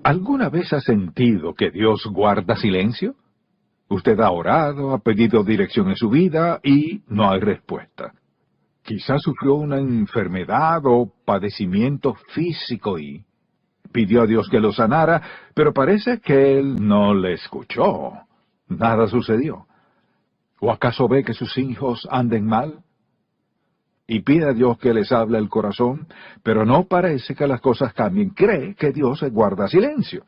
¿Alguna vez ha sentido que Dios guarda silencio? Usted ha orado, ha pedido dirección en su vida y no hay respuesta. Quizás sufrió una enfermedad o padecimiento físico y pidió a Dios que lo sanara, pero parece que Él no le escuchó. Nada sucedió. ¿O acaso ve que sus hijos anden mal? Y pide a Dios que les hable el corazón, pero no parece que las cosas cambien. Cree que Dios se guarda silencio,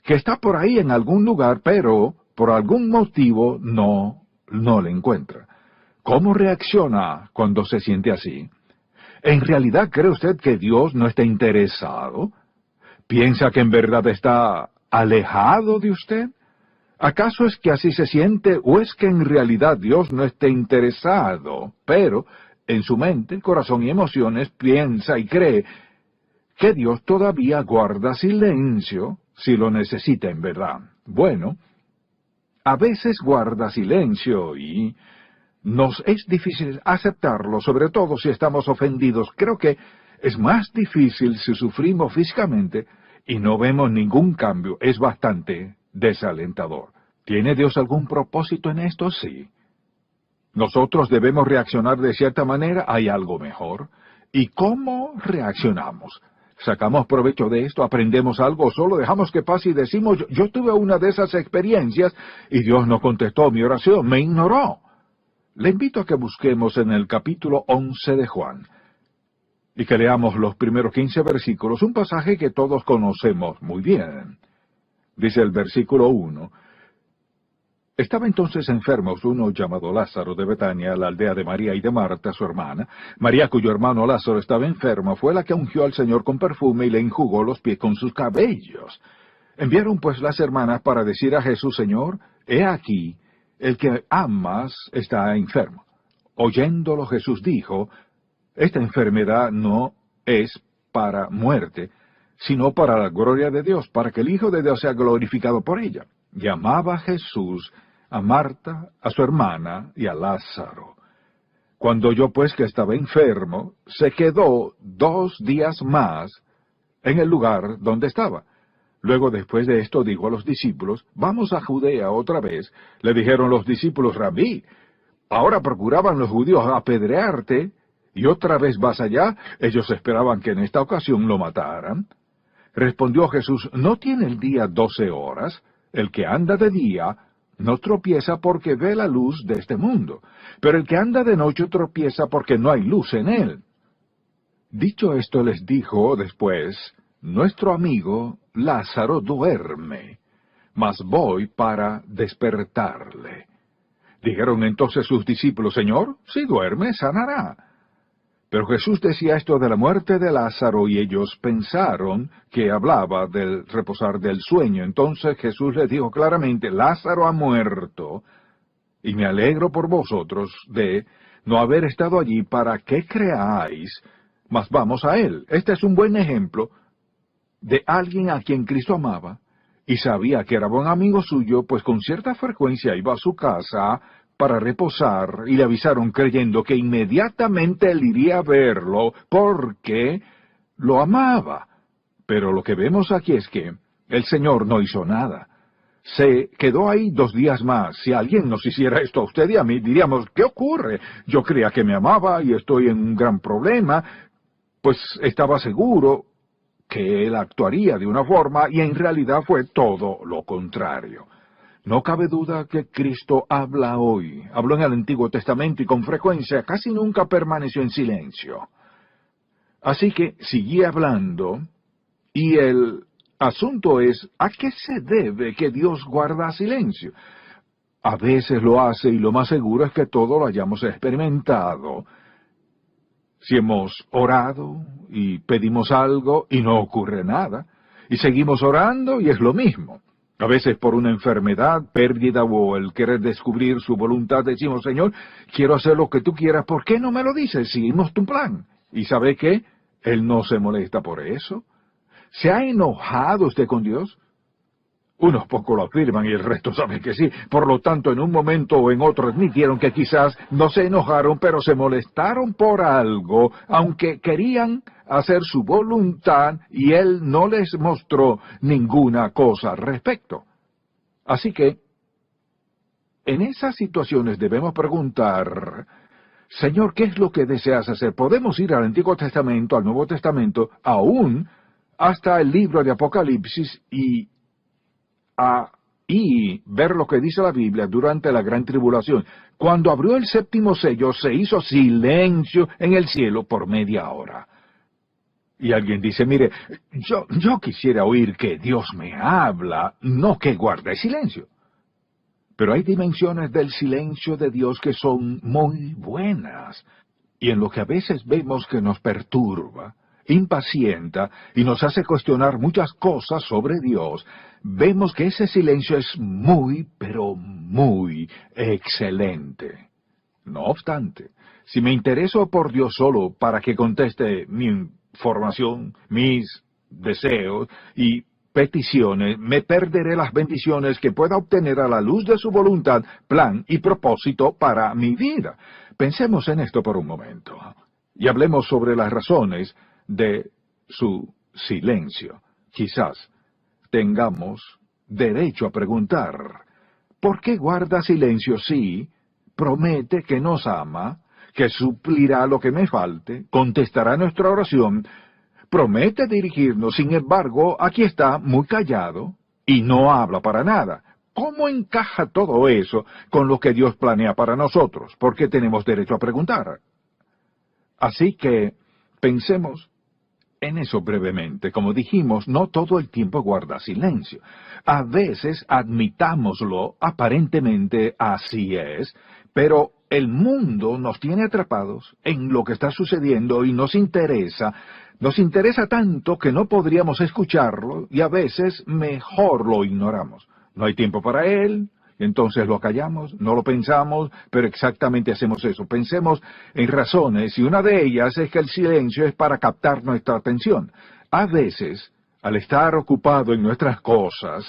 que está por ahí en algún lugar, pero por algún motivo no le encuentra. ¿Cómo reacciona cuando se siente así? ¿En realidad cree usted que Dios no está interesado? ¿Piensa que en verdad está alejado de usted? ¿Acaso es que así se siente o es que en realidad Dios no está interesado, pero en su mente, corazón y emociones piensa y cree que Dios todavía guarda silencio si lo necesita en verdad? Bueno, a veces guarda silencio y nos es difícil aceptarlo, sobre todo si estamos ofendidos. Creo que es más difícil si sufrimos físicamente y no vemos ningún cambio. Es bastante desalentador. ¿Tiene Dios algún propósito en esto? Sí. Nosotros debemos reaccionar de cierta manera, hay algo mejor. ¿Y cómo reaccionamos? ¿Sacamos provecho de esto? ¿Aprendemos algo? ¿O solo dejamos que pase y decimos, yo tuve una de esas experiencias y Dios no contestó mi oración, me ignoró? Le invito a que busquemos en el capítulo 11 de Juan y que leamos los primeros 15 versículos, un pasaje que todos conocemos muy bien. Dice el versículo 1, estaba entonces enfermos uno llamado Lázaro de Betania, la aldea de María y de Marta, su hermana. María, cuyo hermano Lázaro estaba enfermo, fue la que ungió al Señor con perfume y le enjugó los pies con sus cabellos. Enviaron pues las hermanas para decir a Jesús, Señor, he aquí, el que amas está enfermo. Oyéndolo Jesús dijo, esta enfermedad no es para muerte, sino para la gloria de Dios, para que el Hijo de Dios sea glorificado por ella. Llamaba Jesús a Marta, a su hermana y a Lázaro. Cuando oyó pues que estaba enfermo, se quedó 2 días más en el lugar donde estaba. Luego, después de esto, dijo a los discípulos, vamos a Judea otra vez. Le dijeron los discípulos, Rabí, ahora procuraban los judíos apedrearte, y otra vez vas allá. Ellos esperaban que en esta ocasión lo mataran. Respondió Jesús, ¿no tiene el día 12 horas? El que anda de día no tropieza porque ve la luz de este mundo, pero el que anda de noche tropieza porque no hay luz en él. Dicho esto les dijo después, nuestro amigo Lázaro duerme, mas voy para despertarle. Dijeron entonces sus discípulos, Señor, si duerme, sanará. Pero Jesús decía esto de la muerte de Lázaro y ellos pensaron que hablaba del reposar del sueño. Entonces Jesús les dijo claramente, Lázaro ha muerto, y me alegro por vosotros de no haber estado allí para que creáis, mas vamos a él. Este es un buen ejemplo de alguien a quien Cristo amaba y sabía que era buen amigo suyo, pues con cierta frecuencia iba a su casa para reposar, y le avisaron creyendo que inmediatamente él iría a verlo porque lo amaba. Pero lo que vemos aquí es que el Señor no hizo nada. Se quedó ahí 2 días más. Si alguien nos hiciera esto a usted y a mí, diríamos, ¿qué ocurre? Yo creía que me amaba y estoy en un gran problema. Pues estaba seguro que él actuaría de una forma y en realidad fue todo lo contrario. No cabe duda que Cristo habla hoy. Habló en el Antiguo Testamento y con frecuencia casi nunca permaneció en silencio. Así que sigue hablando y el asunto es, ¿a qué se debe que Dios guarda silencio? A veces lo hace y lo más seguro es que todo lo hayamos experimentado. Si hemos orado y pedimos algo y no ocurre nada, y seguimos orando y es lo mismo. A veces por una enfermedad, pérdida o el querer descubrir su voluntad, decimos, Señor, quiero hacer lo que tú quieras, ¿por qué no me lo dices? Seguimos tu plan. ¿Y sabe qué? Él no se molesta por eso. ¿Se ha enojado usted con Dios? Unos pocos lo afirman y el resto sabe que sí. Por lo tanto, en un momento o en otro admitieron que quizás no se enojaron, pero se molestaron por algo, aunque querían hacer su voluntad y él no les mostró ninguna cosa al respecto. Así que, en esas situaciones debemos preguntar, Señor, ¿qué es lo que deseas hacer? Podemos ir al Antiguo Testamento, al Nuevo Testamento, aún hasta el libro de Apocalipsis y ver lo que dice la Biblia durante la gran tribulación. Cuando abrió el séptimo sello, se hizo silencio en el cielo por media hora. Y alguien dice, mire, yo quisiera oír que Dios me habla, no que guarde silencio. Pero hay dimensiones del silencio de Dios que son muy buenas. Y en lo que a veces vemos que nos perturba, impacienta y nos hace cuestionar muchas cosas sobre Dios, vemos que ese silencio es muy, pero muy excelente. No obstante, si me intereso por Dios solo para que conteste mi información, mis deseos y peticiones, me perderé las bendiciones que pueda obtener a la luz de su voluntad, plan y propósito para mi vida. Pensemos en esto por un momento y hablemos sobre las razones de su silencio. Quizás tengamos derecho a preguntar, ¿por qué guarda silencio si promete que nos ama, que suplirá lo que me falte, contestará nuestra oración, promete dirigirnos, sin embargo, aquí está muy callado y no habla para nada? ¿Cómo encaja todo eso con lo que Dios planea para nosotros? Porque tenemos derecho a preguntar. Así que pensemos en eso brevemente. Como dijimos, no todo el tiempo guarda silencio. A veces, admitámoslo, aparentemente así es, pero el mundo nos tiene atrapados en lo que está sucediendo y nos interesa tanto que no podríamos escucharlo y a veces mejor lo ignoramos. No hay tiempo para él, entonces lo callamos, no lo pensamos, pero exactamente hacemos eso. Pensemos en razones, y una de ellas es que el silencio es para captar nuestra atención. A veces, al estar ocupado en nuestras cosas,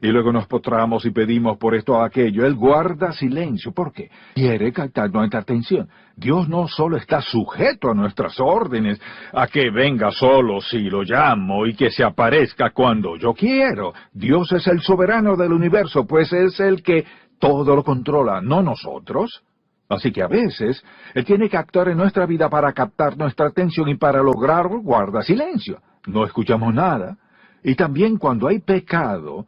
y luego nos postramos y pedimos por esto o aquello, Él guarda silencio. ¿Por qué? Quiere captar nuestra atención. Dios no solo está sujeto a nuestras órdenes, a que venga solo si lo llamo y que se aparezca cuando yo quiero. Dios es el soberano del universo, pues es el que todo lo controla, no nosotros. Así que a veces, Él tiene que actuar en nuestra vida para captar nuestra atención y para lograrlo guarda silencio. No escuchamos nada. Y también cuando hay pecado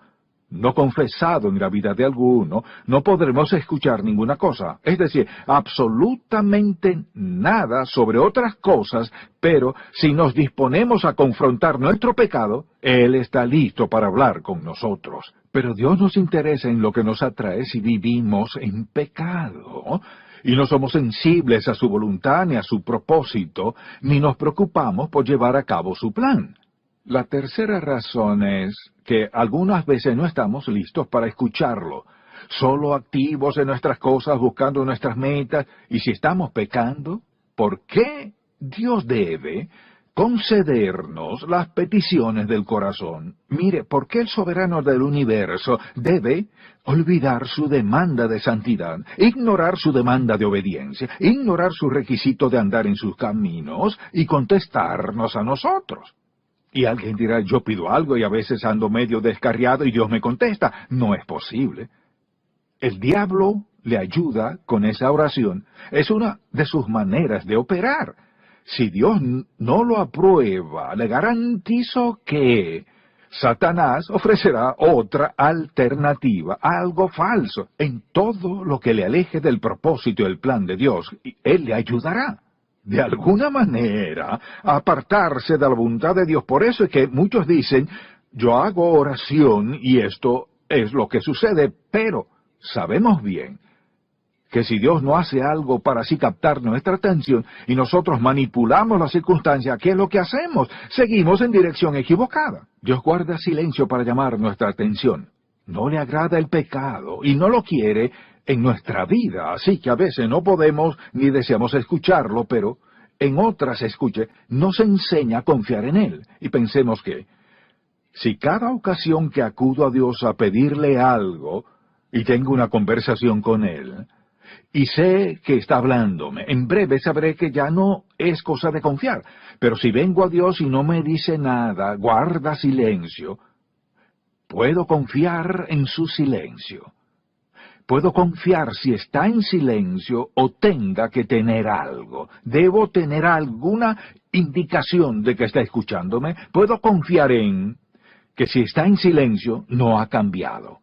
no confesado en la vida de alguno, no podremos escuchar ninguna cosa, es decir, absolutamente nada sobre otras cosas, pero si nos disponemos a confrontar nuestro pecado, Él está listo para hablar con nosotros. Pero Dios nos interesa en lo que nos atrae si vivimos en pecado, y no somos sensibles a su voluntad ni a su propósito, ni nos preocupamos por llevar a cabo su plan. La tercera razón es que algunas veces no estamos listos para escucharlo, solo activos en nuestras cosas, buscando nuestras metas, y si estamos pecando, ¿por qué Dios debe concedernos las peticiones del corazón? Mire, ¿por qué el soberano del universo debe olvidar su demanda de santidad, ignorar su demanda de obediencia, ignorar su requisito de andar en sus caminos y contestarnos a nosotros? Y alguien dirá, yo pido algo y a veces ando medio descarriado y Dios me contesta. No es posible. El diablo le ayuda con esa oración. Es una de sus maneras de operar. Si Dios no lo aprueba, le garantizo que Satanás ofrecerá otra alternativa, algo falso, en todo lo que le aleje del propósito y el plan de Dios. Y Él le ayudará, de alguna manera, a apartarse de la voluntad de Dios. Por eso es que muchos dicen, yo hago oración y esto es lo que sucede, pero sabemos bien que si Dios no hace algo para así captar nuestra atención y nosotros manipulamos las circunstancias, ¿qué es lo que hacemos? Seguimos en dirección equivocada. Dios guarda silencio para llamar nuestra atención. No le agrada el pecado y no lo quiere en nuestra vida, así que a veces no podemos ni deseamos escucharlo, pero en otras, escuche, nos enseña a confiar en Él. Y pensemos que Si cada ocasión que acudo a Dios a pedirle algo y tengo una conversación con Él, y sé que está hablándome, en breve sabré que ya no es cosa de confiar. Pero si vengo a Dios y no me dice nada, guarda silencio, puedo confiar en su silencio. Puedo confiar si está en silencio o tenga que tener algo. Debo tener alguna indicación de que está escuchándome. Puedo confiar en que si está en silencio no ha cambiado.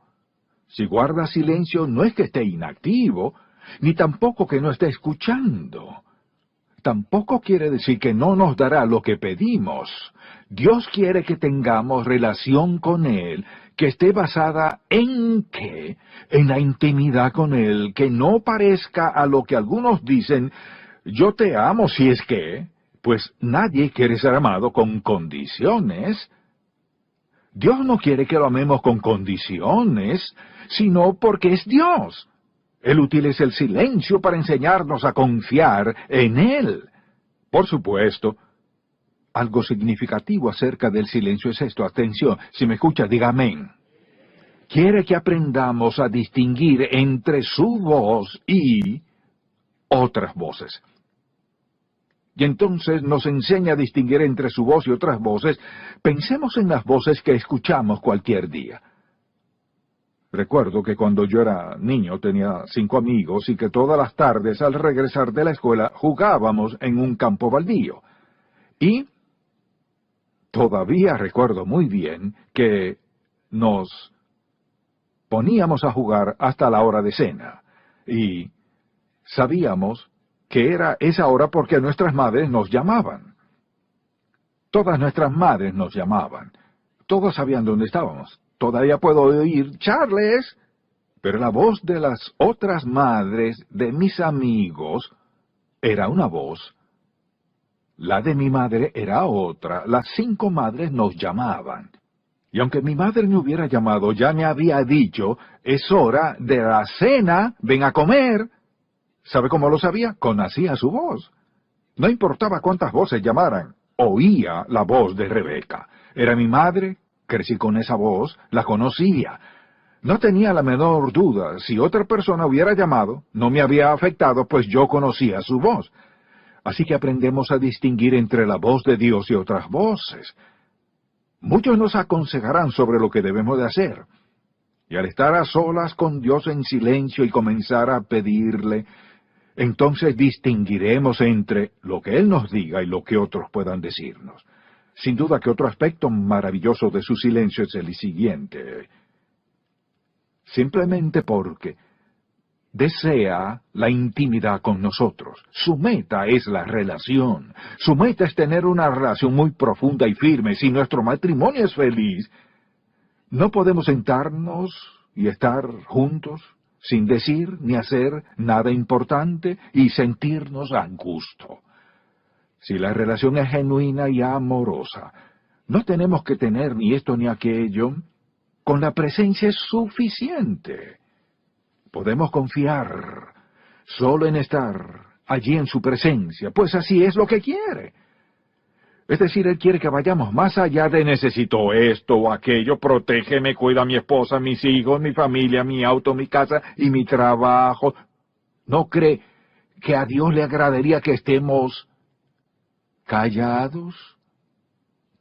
Si guarda silencio no es que esté inactivo, ni tampoco que no esté escuchando. Tampoco quiere decir que no nos dará lo que pedimos. Dios quiere que tengamos relación con Él, que esté basada ¿en qué? En la intimidad con Él, que no parezca a lo que algunos dicen, yo te amo si es que, pues nadie quiere ser amado con condiciones. Dios no quiere que lo amemos con condiciones, sino porque es Dios. Él utiliza el silencio para enseñarnos a confiar en Él. Por supuesto, algo significativo acerca del silencio es esto. Atención, si me escucha, diga amén. Quiere que aprendamos a distinguir entre su voz y otras voces. Y entonces nos enseña a distinguir entre su voz y otras voces. Pensemos en las voces que escuchamos cualquier día. Recuerdo que cuando yo era niño tenía 5 amigos y que todas las tardes al regresar de la escuela jugábamos en un campo baldío. Y todavía recuerdo muy bien que nos poníamos a jugar hasta la hora de cena. Y sabíamos que era esa hora porque nuestras madres nos llamaban. Todas nuestras madres nos llamaban. Todos sabían dónde estábamos. Todavía puedo oír Charles, pero la voz de las otras madres de mis amigos era una voz. La de mi madre era otra. Las 5 madres nos llamaban. Y aunque mi madre me hubiera llamado, ya me había dicho, es hora de la cena, ven a comer. ¿Sabe cómo lo sabía? Conocía su voz. No importaba cuántas voces llamaran, oía la voz de Rebeca. Era mi madre, crecí con esa voz, la conocía. No tenía la menor duda, si otra persona hubiera llamado, no me había afectado, pues yo conocía su voz. Así que aprendemos a distinguir entre la voz de Dios y otras voces. Muchos nos aconsejarán sobre lo que debemos de hacer. Y al estar a solas con Dios en silencio y comenzar a pedirle, entonces distinguiremos entre lo que Él nos diga y lo que otros puedan decirnos. Sin duda que otro aspecto maravilloso de su silencio es el siguiente. Simplemente porque desea la intimidad con nosotros. Su meta es la relación. Su meta es tener una relación muy profunda y firme. Si nuestro matrimonio es feliz, no podemos sentarnos y estar juntos sin decir ni hacer nada importante y sentirnos a gusto. Si la relación es genuina y amorosa, no tenemos que tener ni esto ni aquello. Con la presencia es suficiente. Podemos confiar solo en estar allí en su presencia, pues así es lo que quiere. Es decir, Él quiere que vayamos más allá de necesito esto o aquello, protégeme, cuida a mi esposa, mis hijos, mi familia, mi auto, mi casa y mi trabajo. ¿No cree que a Dios le agradaría que estemos callados,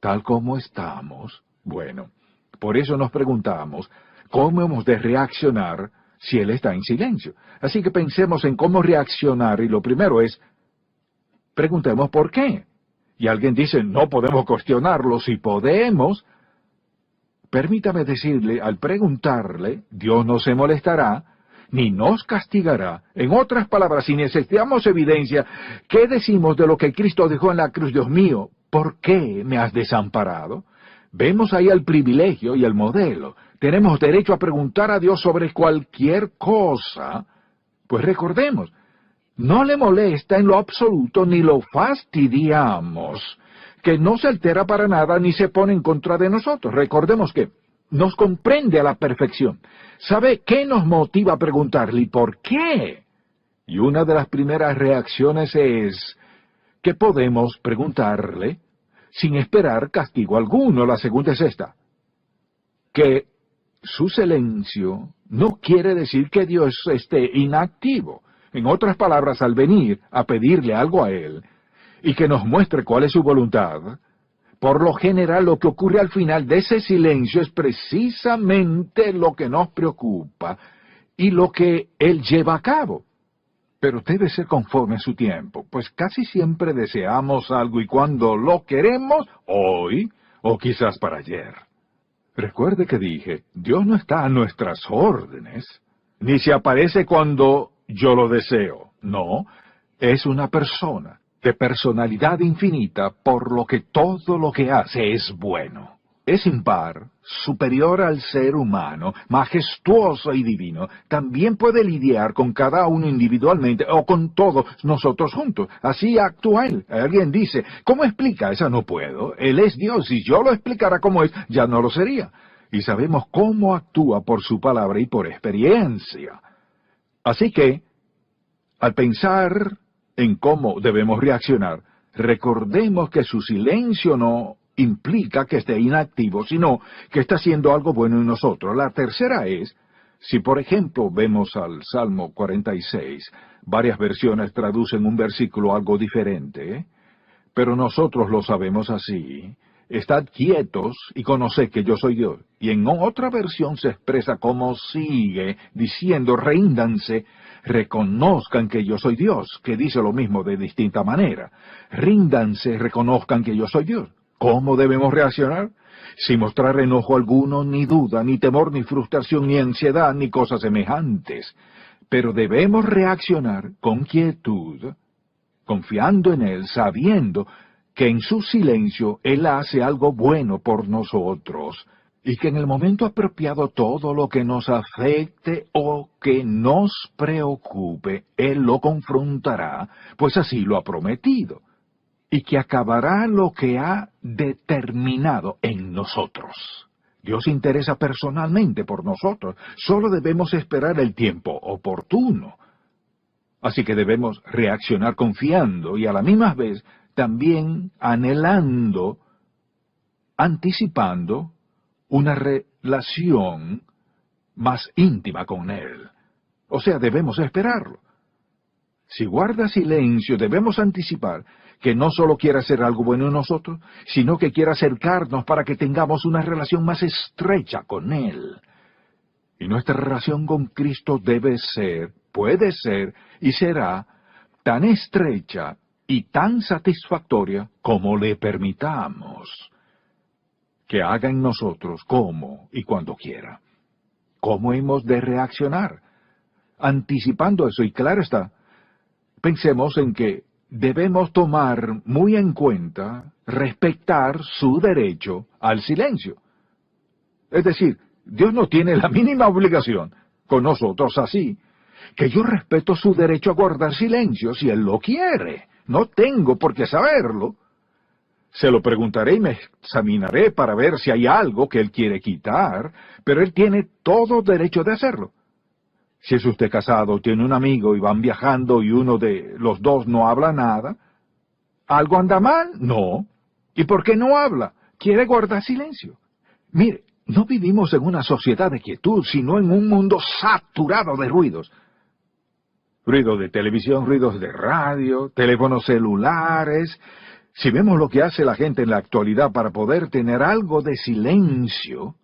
tal como estamos? Bueno, por eso nos preguntamos, ¿cómo hemos de reaccionar si Él está en silencio? Así que pensemos en cómo reaccionar, y lo primero es, preguntemos por qué. Y alguien dice, no podemos cuestionarlo. Si podemos, permítame decirle, al preguntarle, Dios no se molestará, ni nos castigará. En otras palabras, si necesitamos evidencia, ¿qué decimos de lo que Cristo dejó en la cruz? Dios mío, ¿por qué me has desamparado? Vemos ahí el privilegio y el modelo. Tenemos derecho a preguntar a Dios sobre cualquier cosa. Pues recordemos, no le molesta en lo absoluto ni lo fastidiamos, que no se altera para nada ni se pone en contra de nosotros. Recordemos que nos comprende a la perfección. ¿Sabe qué nos motiva a preguntarle y por qué? Y una de las primeras reacciones es que podemos preguntarle sin esperar castigo alguno. La segunda es esta. que su silencio no quiere decir que Dios esté inactivo. En otras palabras, al venir a pedirle algo a Él, y que nos muestre cuál es su voluntad, por lo general lo que ocurre al final de ese silencio es precisamente lo que nos preocupa y lo que Él lleva a cabo. Pero debe ser conforme a su tiempo, pues casi siempre deseamos algo y cuando lo queremos, hoy, o quizás para ayer. Recuerde que dije, Dios no está a nuestras órdenes, ni se aparece cuando yo lo deseo. No, es una persona de personalidad infinita, por lo que todo lo que hace es bueno. Es impar, superior al ser humano, majestuoso y divino. También puede lidiar con cada uno individualmente o con todos nosotros juntos. Así actúa Él. Alguien dice, ¿cómo explica? Esa no puedo. Él es Dios. Si yo lo explicara como es, ya no lo sería. Y sabemos cómo actúa por su palabra y por experiencia. Así que, al pensar en cómo debemos reaccionar, recordemos que su silencio no implica que esté inactivo, sino que está haciendo algo bueno en nosotros. La tercera es, si por ejemplo vemos al Salmo 46, varias versiones traducen un versículo algo diferente, pero nosotros lo sabemos así: estad quietos y conoced que yo soy Dios. Y en otra versión se expresa como sigue, diciendo, ríndanse, reconozcan que yo soy Dios, que dice lo mismo de distinta manera. Ríndanse, reconozcan que yo soy Dios. ¿Cómo debemos reaccionar? Sin mostrar enojo alguno, ni duda, ni temor, ni frustración, ni ansiedad, ni cosas semejantes. Pero debemos reaccionar con quietud, confiando en Él, sabiendo que en su silencio Él hace algo bueno por nosotros, y que en el momento apropiado todo lo que nos afecte o que nos preocupe, Él lo confrontará, pues así lo ha prometido, y que acabará lo que ha determinado en nosotros. Dios se interesa personalmente por nosotros, solo debemos esperar el tiempo oportuno. Así que debemos reaccionar confiando y a la misma vez también anhelando, anticipando una relación más íntima con Él. O sea, debemos esperarlo. Si guarda silencio, debemos anticipar que no solo quiere hacer algo bueno en nosotros, sino que quiere acercarnos para que tengamos una relación más estrecha con Él. Y nuestra relación con Cristo debe ser, puede ser y será tan estrecha y tan satisfactoria como le permitamos que haga en nosotros como y cuando quiera. ¿Cómo hemos de reaccionar? Anticipando eso, y claro está, pensemos en que debemos tomar muy en cuenta, respetar su derecho al silencio. Es decir, Dios no tiene la mínima obligación con nosotros así, que yo respeto su derecho a guardar silencio si Él lo quiere. No tengo por qué saberlo. Se lo preguntaré y me examinaré para ver si hay algo que Él quiere quitar, pero Él tiene todo derecho de hacerlo. Si es usted casado, tiene un amigo y van viajando y uno de los dos no habla nada, ¿algo anda mal? No. ¿Y por qué no habla? Quiere guardar silencio. Mire, no vivimos en una sociedad de quietud, sino en un mundo saturado de ruidos. Ruidos de televisión, ruidos de radio, teléfonos celulares. Si vemos lo que hace la gente en la actualidad para poder tener algo de silencio,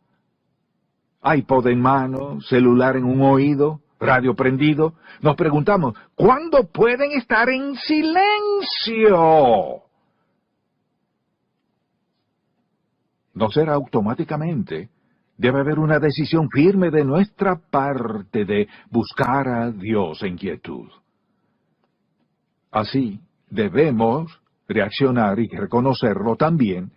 iPod en mano, celular en un oído, radio prendido, nos preguntamos, ¿cuándo pueden estar en silencio? No será automáticamente. Debe haber una decisión firme de nuestra parte de buscar a Dios en quietud. Así, debemos reaccionar y reconocerlo también.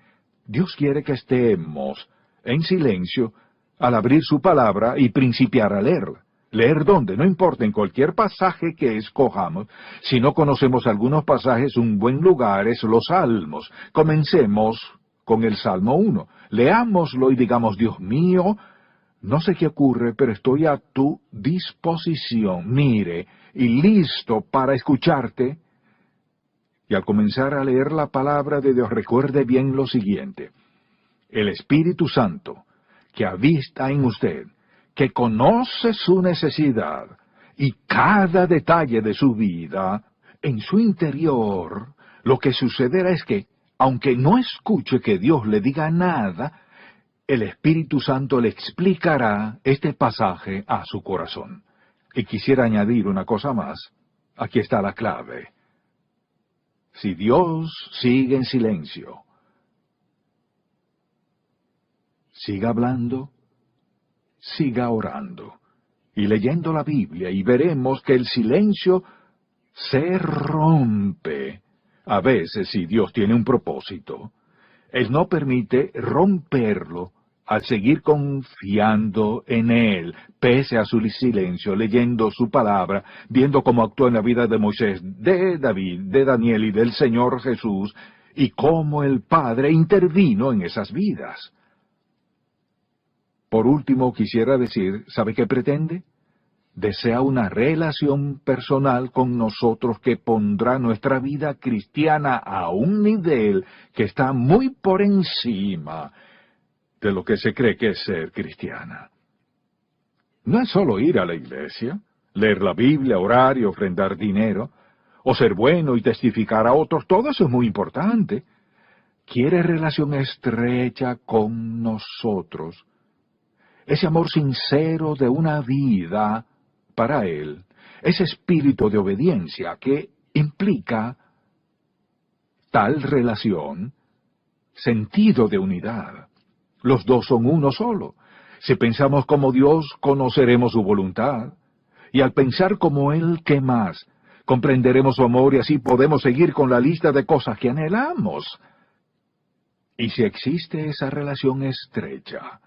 Dios quiere que estemos en silencio al abrir su palabra y principiar a leerla. ¿Leer dónde? No importa, en cualquier pasaje que escojamos. Si no conocemos algunos pasajes, un buen lugar es los Salmos. Comencemos con el Salmo 1. Leámoslo y digamos, Dios mío, no sé qué ocurre, pero estoy a tu disposición, mire, y listo para escucharte. Y al comenzar a leer la palabra de Dios, recuerde bien lo siguiente. El Espíritu Santo, que avista en usted, que conoce su necesidad y cada detalle de su vida, en su interior, lo que sucederá es que, aunque no escuche que Dios le diga nada, el Espíritu Santo le explicará este pasaje a su corazón. Y quisiera añadir una cosa más. Aquí está la clave. Si Dios sigue en silencio, siga hablando, siga orando y leyendo la Biblia, y veremos que el silencio se rompe. A veces, si Dios tiene un propósito, Él no permite romperlo al seguir confiando en Él, pese a su silencio, leyendo su palabra, viendo cómo actuó en la vida de Moisés, de David, de Daniel y del Señor Jesús, y cómo el Padre intervino en esas vidas. Por último, quisiera decir, ¿sabe qué pretende? Desea una relación personal con nosotros que pondrá nuestra vida cristiana a un nivel que está muy por encima de lo que se cree que es ser cristiana. No es solo ir a la iglesia, leer la Biblia, orar y ofrendar dinero, o ser bueno y testificar a otros, todo eso es muy importante. Quiere relación estrecha con nosotros. Ese amor sincero de una vida para Él, ese espíritu de obediencia que implica tal relación, sentido de unidad. Los dos son uno solo. Si pensamos como Dios, conoceremos su voluntad. Y al pensar como Él, ¿qué más? Comprenderemos su amor y así podemos seguir con la lista de cosas que anhelamos. Y si existe esa relación estrecha,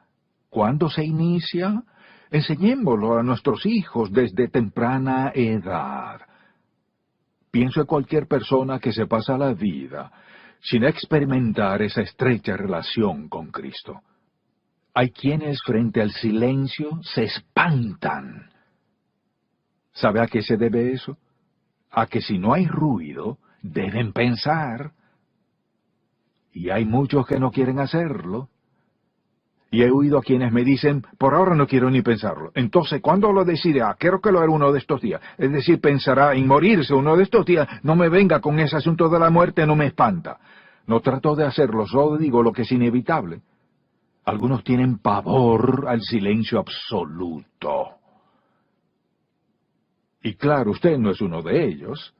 ¿cuándo se inicia? Enseñémoslo a nuestros hijos desde temprana edad. Pienso en cualquier persona que se pasa la vida sin experimentar esa estrecha relación con Cristo. Hay quienes frente al silencio se espantan. ¿Sabe a qué se debe eso? A que si no hay ruido, deben pensar. Y hay muchos que no quieren hacerlo. Y he oído a quienes me dicen, por ahora no quiero ni pensarlo. Entonces, ¿cuándo lo decidirá? Quiero que lo haga uno de estos días. Es decir, pensará en morirse uno de estos días. No me venga con ese asunto de la muerte, no me espanta. No trato de hacerlo, solo digo lo que es inevitable. Algunos tienen pavor al silencio absoluto. Y claro, usted no es uno de ellos.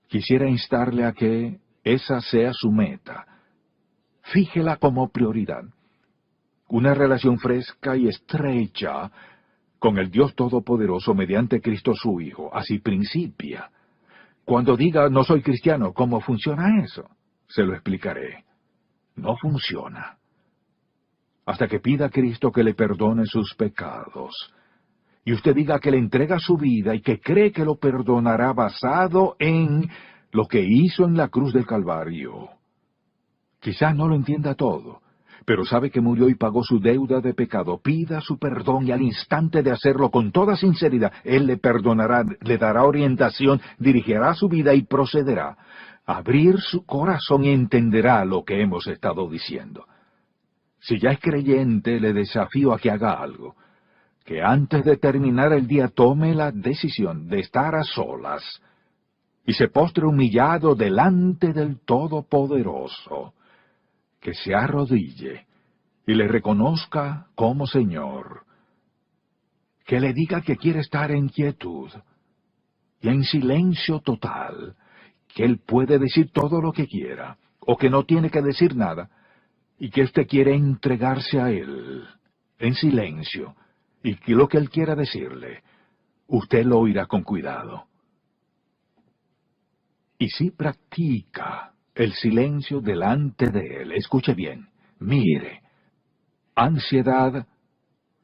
Quisiera instarle a que esa sea su meta. Fíjela como prioridad. Una relación fresca y estrecha con el Dios Todopoderoso mediante Cristo su Hijo. Así principia. Cuando diga, no soy cristiano, ¿cómo funciona eso? Se lo explicaré. No funciona. Hasta que pida a Cristo que le perdone sus pecados. Y usted diga que le entrega su vida y que cree que lo perdonará basado en lo que hizo en la cruz del Calvario. Quizás no lo entienda todo, pero sabe que murió y pagó su deuda de pecado. Pida su perdón y al instante de hacerlo con toda sinceridad, Él le perdonará, le dará orientación, dirigirá su vida y procederá a abrir su corazón y entenderá lo que hemos estado diciendo. Si ya es creyente, le desafío a que haga algo. Que antes de terminar el día tome la decisión de estar a solas y se postre humillado delante del Todopoderoso. Que se arrodille y le reconozca como Señor. Que le diga que quiere estar en quietud y en silencio total, que Él puede decir todo lo que quiera, o que no tiene que decir nada, y que usted quiere entregarse a Él en silencio, y que lo que Él quiera decirle, usted lo oirá con cuidado. Y si practica el silencio delante de Él, escuche bien, mire, ansiedad,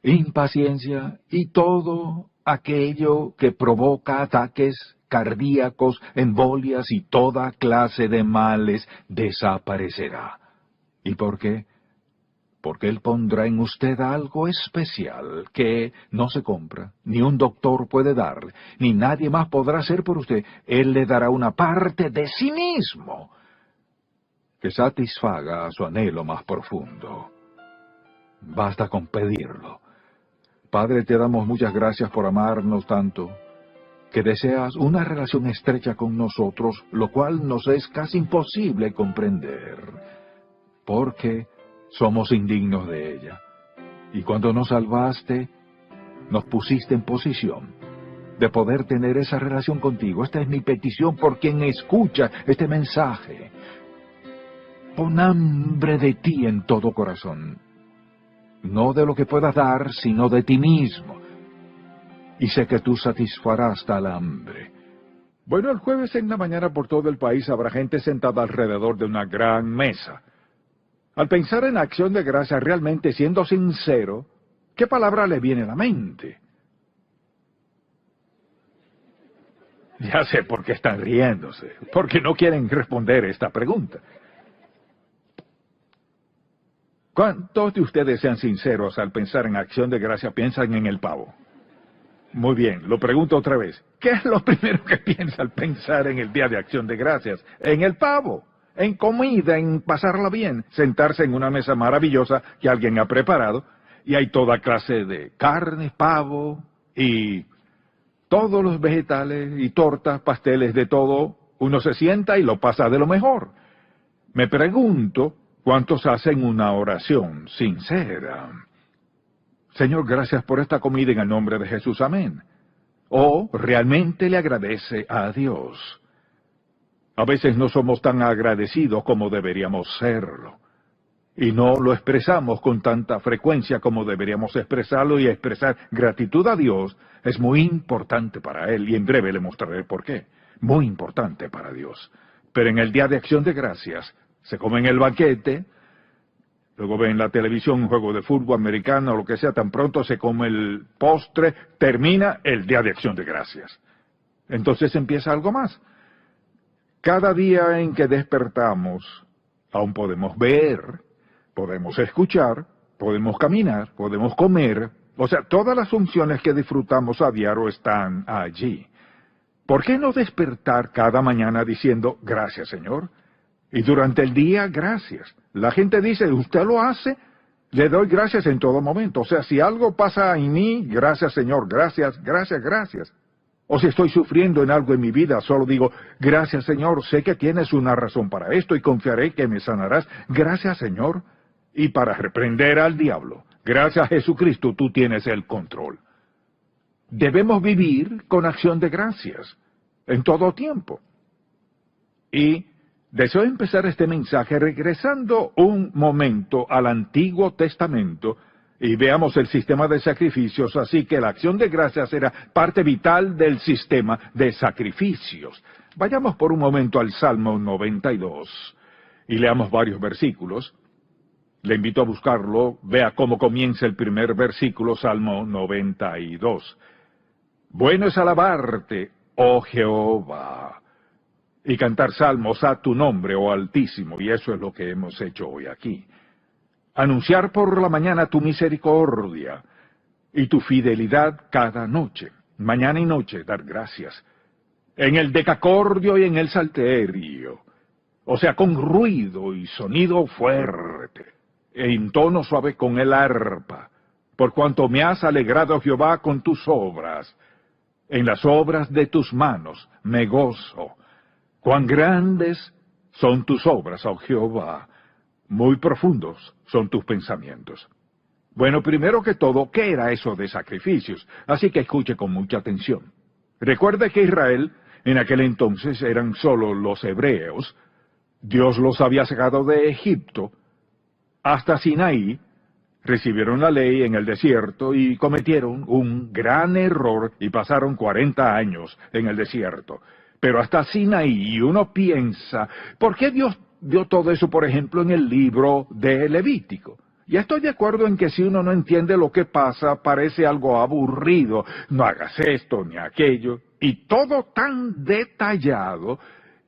impaciencia y todo aquello que provoca ataques cardíacos, embolias y toda clase de males desaparecerá. ¿Y por qué? Porque Él pondrá en usted algo especial que no se compra, ni un doctor puede darle, ni nadie más podrá hacer por usted. Él le dará una parte de sí mismo que satisfaga su anhelo más profundo. Basta con pedirlo. Padre, te damos muchas gracias por amarnos tanto, que deseas una relación estrecha con nosotros, lo cual nos es casi imposible comprender, porque somos indignos de ella. Y cuando nos salvaste, nos pusiste en posición de poder tener esa relación contigo. Esta es mi petición por quien escucha este mensaje. Pon hambre de ti en todo corazón, no de lo que puedas dar, sino de ti mismo. Y sé que tú satisfarás tal hambre. Bueno, el jueves en la mañana por todo el país habrá gente sentada alrededor de una gran mesa. Al pensar en acción de gracia, realmente siendo sincero, ¿qué palabra le viene a la mente? Ya sé por qué están riéndose, porque no quieren responder esta pregunta. ¿Cuántos de ustedes, sean sinceros, al pensar en acción de gracia piensan en el pavo? Muy bien, lo pregunto otra vez. ¿Qué es lo primero que piensa al pensar en el Día de Acción de Gracias? En el pavo, en comida, en pasarla bien, sentarse en una mesa maravillosa que alguien ha preparado, y hay toda clase de carne, pavo, y todos los vegetales, y tortas, pasteles, de todo. Uno se sienta y lo pasa de lo mejor. Me pregunto, ¿cuántos hacen una oración sincera? Señor, gracias por esta comida en el nombre de Jesús, amén. O realmente le agradece a Dios. A veces no somos tan agradecidos como deberíamos serlo. Y no lo expresamos con tanta frecuencia como deberíamos expresarlo, y expresar gratitud a Dios es muy importante para Él, y en breve le mostraré por qué. Muy importante para Dios. Pero en el Día de Acción de Gracias, se come en el banquete, luego ven en la televisión un juego de fútbol americano o lo que sea, tan pronto se come el postre, termina el Día de Acción de Gracias. Entonces empieza algo más. Cada día en que despertamos, aún podemos ver, podemos escuchar, podemos caminar, podemos comer, o sea, todas las funciones que disfrutamos a diario están allí. ¿Por qué no despertar cada mañana diciendo, gracias, Señor? Y durante el día, gracias. La gente dice, ¿usted lo hace? Le doy gracias en todo momento. O sea, si algo pasa en mí, gracias, Señor, gracias, gracias, gracias. O si estoy sufriendo en algo en mi vida, solo digo, gracias, Señor, sé que tienes una razón para esto y confiaré que me sanarás. Gracias, Señor. Y para reprender al diablo, gracias, Jesucristo, tú tienes el control. Debemos vivir con acción de gracias en todo tiempo. Y deseo empezar este mensaje regresando un momento al Antiguo Testamento y veamos el sistema de sacrificios, así que la acción de gracias era parte vital del sistema de sacrificios. Vayamos por un momento al Salmo 92 y leamos varios versículos. Le invito a buscarlo, vea cómo comienza el primer versículo, Salmo 92. Bueno es alabarte, oh Jehová, y cantar salmos a tu nombre, oh Altísimo, y eso es lo que hemos hecho hoy aquí. Anunciar por la mañana tu misericordia y tu fidelidad cada noche, mañana y noche dar gracias, en el decacordio y en el salterio, o sea, con ruido y sonido fuerte, en tono suave con el arpa, por cuanto me has alegrado, Jehová, con tus obras. En las obras de tus manos me gozo. Cuán grandes son tus obras, oh Jehová, muy profundos son tus pensamientos. Bueno, primero que todo, ¿qué era eso de sacrificios? Así que escuche con mucha atención. Recuerde que Israel, en aquel entonces, eran solo los hebreos. Dios los había sacado de Egipto hasta Sinaí, recibieron la ley en el desierto y cometieron un gran error y pasaron 40 años en el desierto. Pero hasta Sinaí uno piensa, ¿por qué Dios dio todo eso, por ejemplo, en el libro de Levítico? Y estoy de acuerdo en que si uno no entiende lo que pasa, parece algo aburrido. No hagas esto ni aquello. Y todo tan detallado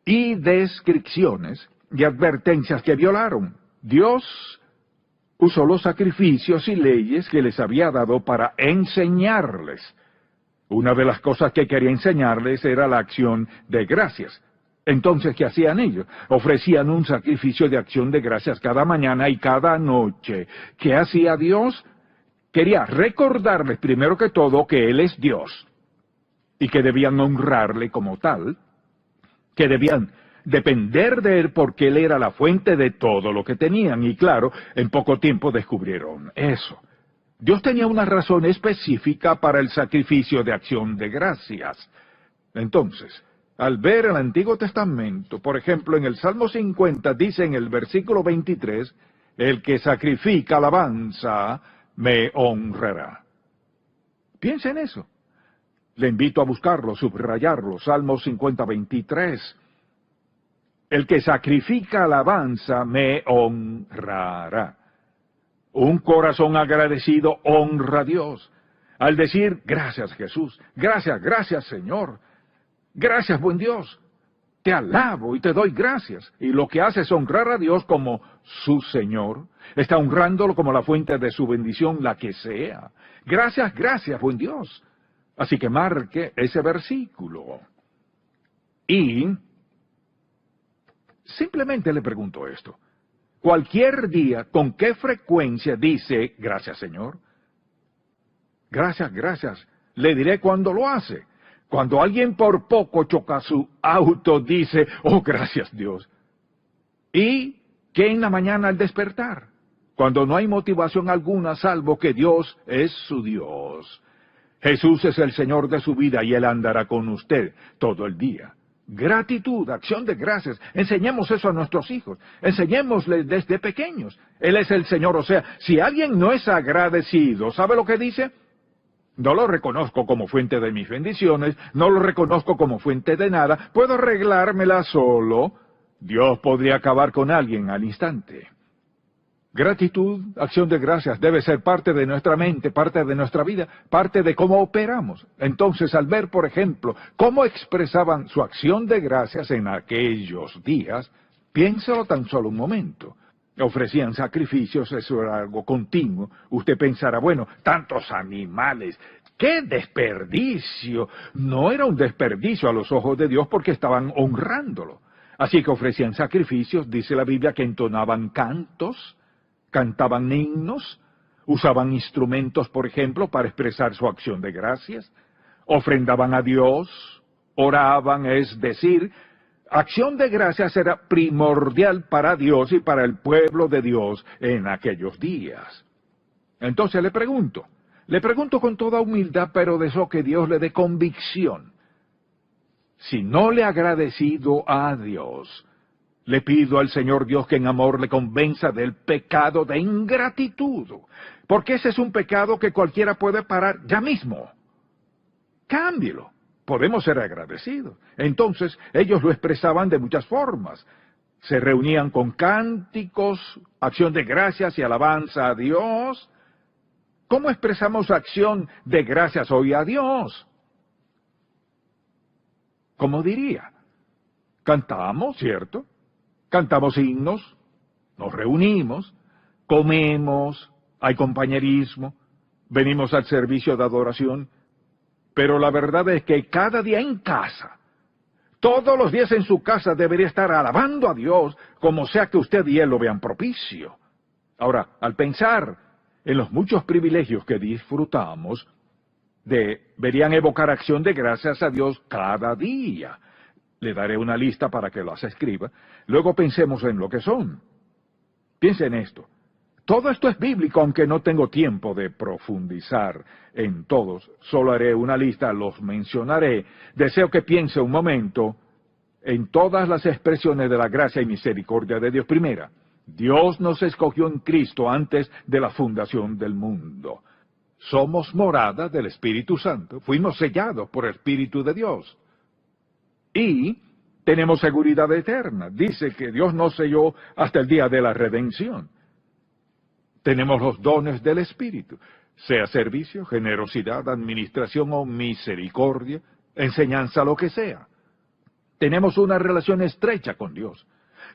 y descripciones y advertencias que violaron. Dios usó los sacrificios y leyes que les había dado para enseñarles. Una de las cosas que quería enseñarles era la acción de gracias. Entonces, ¿qué hacían ellos? Ofrecían un sacrificio de acción de gracias cada mañana y cada noche. ¿Qué hacía Dios? Quería recordarles primero que todo que Él es Dios y que debían honrarle como tal, que debían depender de Él porque Él era la fuente de todo lo que tenían. Y claro, en poco tiempo descubrieron eso. Dios tenía una razón específica para el sacrificio de acción de gracias. Entonces, al ver el Antiguo Testamento, por ejemplo, en el Salmo 50 dice en el versículo 23, el que sacrifica alabanza me honrará. Piensa en eso. Le invito a buscarlo, subrayarlo, Salmo 50, 23. El que sacrifica alabanza me honrará. Un corazón agradecido honra a Dios. Al decir, gracias Jesús, gracias Señor, gracias buen Dios, te alabo y te doy gracias. Y lo que hace es honrar a Dios como su Señor. Está honrándolo como la fuente de su bendición, la que sea. Gracias buen Dios. Así que marque ese versículo. Y simplemente le pregunto esto. Cualquier día, ¿con qué frecuencia dice, gracias Señor? Gracias. Le diré cuándo lo hace. Cuando alguien por poco choca su auto, dice, oh, gracias Dios. ¿Y qué en la mañana al despertar? Cuando no hay motivación alguna, salvo que Dios es su Dios. Jesús es el Señor de su vida y Él andará con usted todo el día. Gratitud, acción de gracias. Enseñemos eso a nuestros hijos. Enseñémosles desde pequeños. Él es el Señor. O sea, si alguien no es agradecido, ¿sabe lo que dice? No lo reconozco como fuente de mis bendiciones, no lo reconozco como fuente de nada, puedo arreglármela solo. Dios podría acabar con alguien al instante. Gratitud, acción de gracias, debe ser parte de nuestra mente, parte de nuestra vida, parte de cómo operamos. Entonces, al ver, por ejemplo, cómo expresaban su acción de gracias en aquellos días, piénsalo tan solo un momento. Ofrecían sacrificios, eso era algo continuo. Usted pensará, bueno, tantos animales, ¡qué desperdicio! No era un desperdicio a los ojos de Dios porque estaban honrándolo. Así que ofrecían sacrificios, dice la Biblia, que entonaban cantos, cantaban himnos, usaban instrumentos, por ejemplo, para expresar su acción de gracias, ofrendaban a Dios, oraban, es decir, acción de gracias era primordial para Dios y para el pueblo de Dios en aquellos días. Entonces le pregunto con toda humildad, pero de eso que Dios le dé convicción. Si no le ha agradecido a Dios, le pido al Señor Dios que en amor le convenza del pecado de ingratitud, porque ese es un pecado que cualquiera puede parar ya mismo. Cámbielo. Podemos ser agradecidos. Entonces, ellos lo expresaban de muchas formas. Se reunían con cánticos, acción de gracias y alabanza a Dios. ¿Cómo expresamos acción de gracias hoy a Dios? ¿Cómo diría? Cantamos, ¿cierto? Cantamos himnos, nos reunimos, comemos, hay compañerismo, venimos al servicio de adoración. Pero la verdad es que cada día en casa, todos los días en su casa debería estar alabando a Dios, como sea que usted y él lo vean propicio. Ahora, al pensar en los muchos privilegios que disfrutamos, deberían evocar acción de gracias a Dios cada día. Le daré una lista para que las escriba. Luego pensemos en lo que son. Piense en esto. Todo esto es bíblico, aunque no tengo tiempo de profundizar en todos. Solo haré una lista, los mencionaré. Deseo que piense un momento en todas las expresiones de la gracia y misericordia de Dios. Primera, Dios nos escogió en Cristo antes de la fundación del mundo. Somos morada del Espíritu Santo. Fuimos sellados por el Espíritu de Dios. Y tenemos seguridad eterna. Dice que Dios nos selló hasta el día de la redención. Tenemos los dones del Espíritu, sea servicio, generosidad, administración o misericordia, enseñanza, lo que sea. Tenemos una relación estrecha con Dios.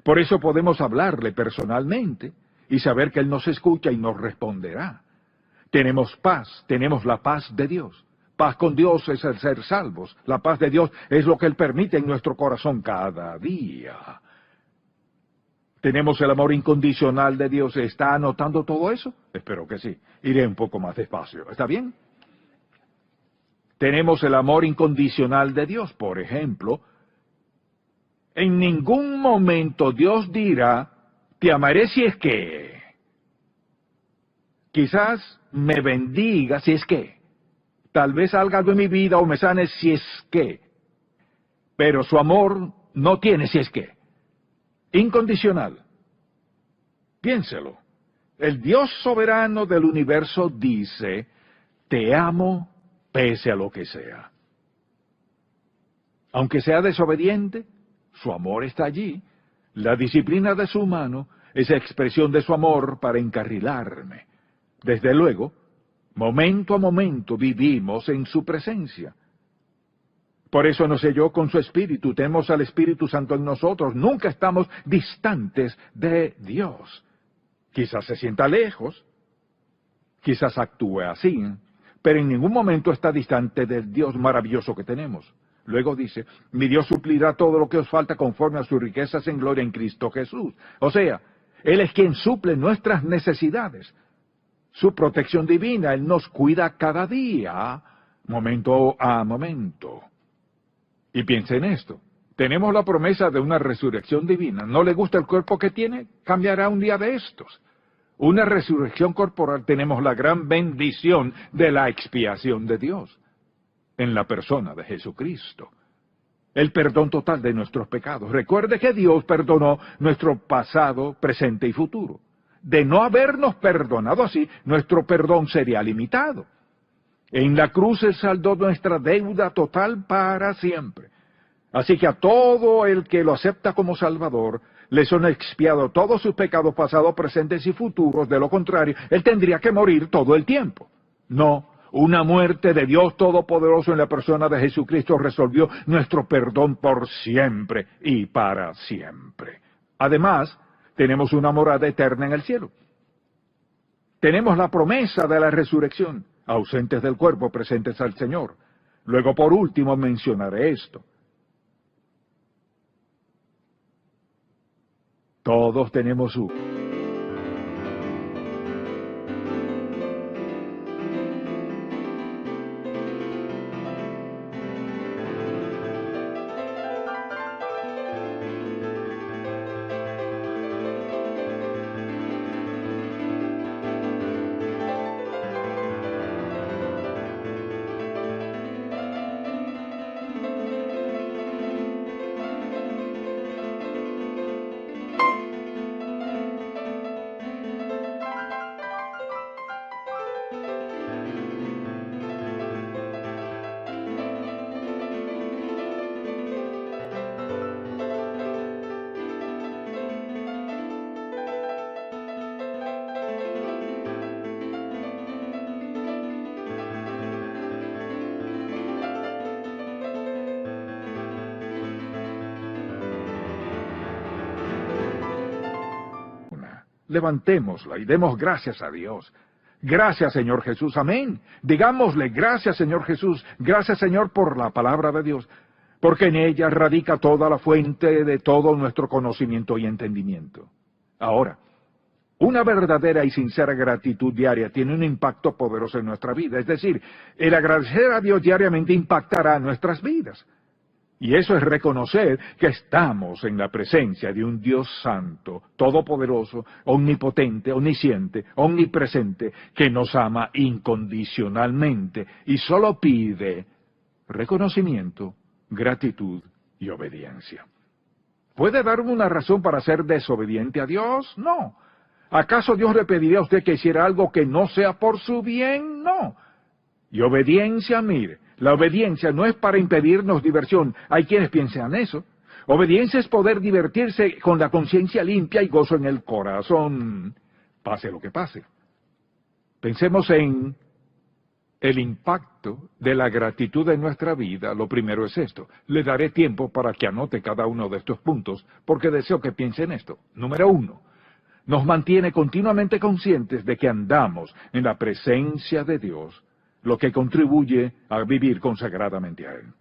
Por eso podemos hablarle personalmente y saber que Él nos escucha y nos responderá. Tenemos paz, tenemos la paz de Dios. Paz con Dios es el ser salvos. La paz de Dios es lo que Él permite en nuestro corazón cada día. Tenemos el amor incondicional de Dios. ¿Está anotando todo eso? Espero que sí. Iré un poco más despacio. ¿Está bien? Tenemos el amor incondicional de Dios. Por ejemplo, en ningún momento Dios dirá, te amaré si es que. Quizás me bendiga si es que. Tal vez salga algo en mi vida o me sane si es que. Pero su amor no tiene si es que. Incondicional. Piénselo. El Dios soberano del universo dice, te amo pese a lo que sea. Aunque sea desobediente, su amor está allí. La disciplina de su mano es expresión de su amor para encarrilarme. Desde luego, momento a momento vivimos en su presencia. Por eso nos selló con su Espíritu, tenemos al Espíritu Santo en nosotros, nunca estamos distantes de Dios. Quizás se sienta lejos, quizás actúe así, pero en ningún momento está distante del Dios maravilloso que tenemos. Luego dice, mi Dios suplirá todo lo que os falta conforme a sus riquezas en gloria en Cristo Jesús. O sea, Él es quien suple nuestras necesidades. Su protección divina, Él nos cuida cada día, momento a momento. Y piense en esto. Tenemos la promesa de una resurrección divina. ¿No le gusta el cuerpo que tiene? Cambiará un día de estos. Una resurrección corporal. Tenemos la gran bendición de la expiación de Dios en la persona de Jesucristo. El perdón total de nuestros pecados. Recuerde que Dios perdonó nuestro pasado, presente y futuro. De no habernos perdonado así, nuestro perdón sería limitado. En la cruz Él saldó nuestra deuda total para siempre. Así que a todo el que lo acepta como Salvador, le son expiados todos sus pecados pasados, presentes y futuros. De lo contrario, Él tendría que morir todo el tiempo. No, una muerte de Dios Todopoderoso en la persona de Jesucristo resolvió nuestro perdón por siempre y para siempre. Además, tenemos una morada eterna en el cielo. Tenemos la promesa de la resurrección, ausentes del cuerpo, presentes al Señor. Luego, por último, mencionaré esto. Todos tenemos su... Levantémosla y demos gracias a Dios. Gracias, Señor Jesús. Amén. Digámosle, gracias, Señor Jesús. Gracias, Señor, por la palabra de Dios, porque en ella radica toda la fuente de todo nuestro conocimiento y entendimiento. Ahora, una verdadera y sincera gratitud diaria tiene un impacto poderoso en nuestra vida. Es decir, el agradecer a Dios diariamente impactará nuestras vidas. Y eso es reconocer que estamos en la presencia de un Dios santo, todopoderoso, omnipotente, omnisciente, omnipresente, que nos ama incondicionalmente y solo pide reconocimiento, gratitud y obediencia. ¿Puede darme una razón para ser desobediente a Dios? No. ¿Acaso Dios le pediría a usted que hiciera algo que no sea por su bien? No. Y obediencia, mire, la obediencia no es para impedirnos diversión. Hay quienes piensan eso. Obediencia es poder divertirse con la conciencia limpia y gozo en el corazón, pase lo que pase. Pensemos en el impacto de la gratitud en nuestra vida. Lo primero es esto. Le daré tiempo para que anote cada uno de estos puntos, porque deseo que piense en esto. Número 1. Nos mantiene continuamente conscientes de que andamos en la presencia de Dios, lo que contribuye a vivir consagradamente a Él.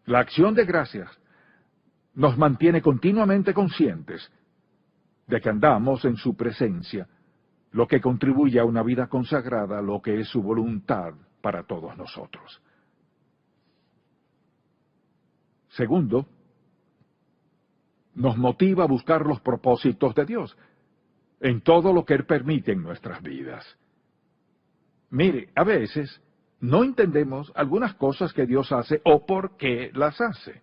La acción de gracias nos mantiene continuamente conscientes de que andamos en su presencia, lo que contribuye a una vida consagrada, lo que es su voluntad para todos nosotros. Segundo, nos motiva a buscar los propósitos de Dios en todo lo que Él permite en nuestras vidas. Mire, a veces no entendemos algunas cosas que Dios hace o por qué las hace,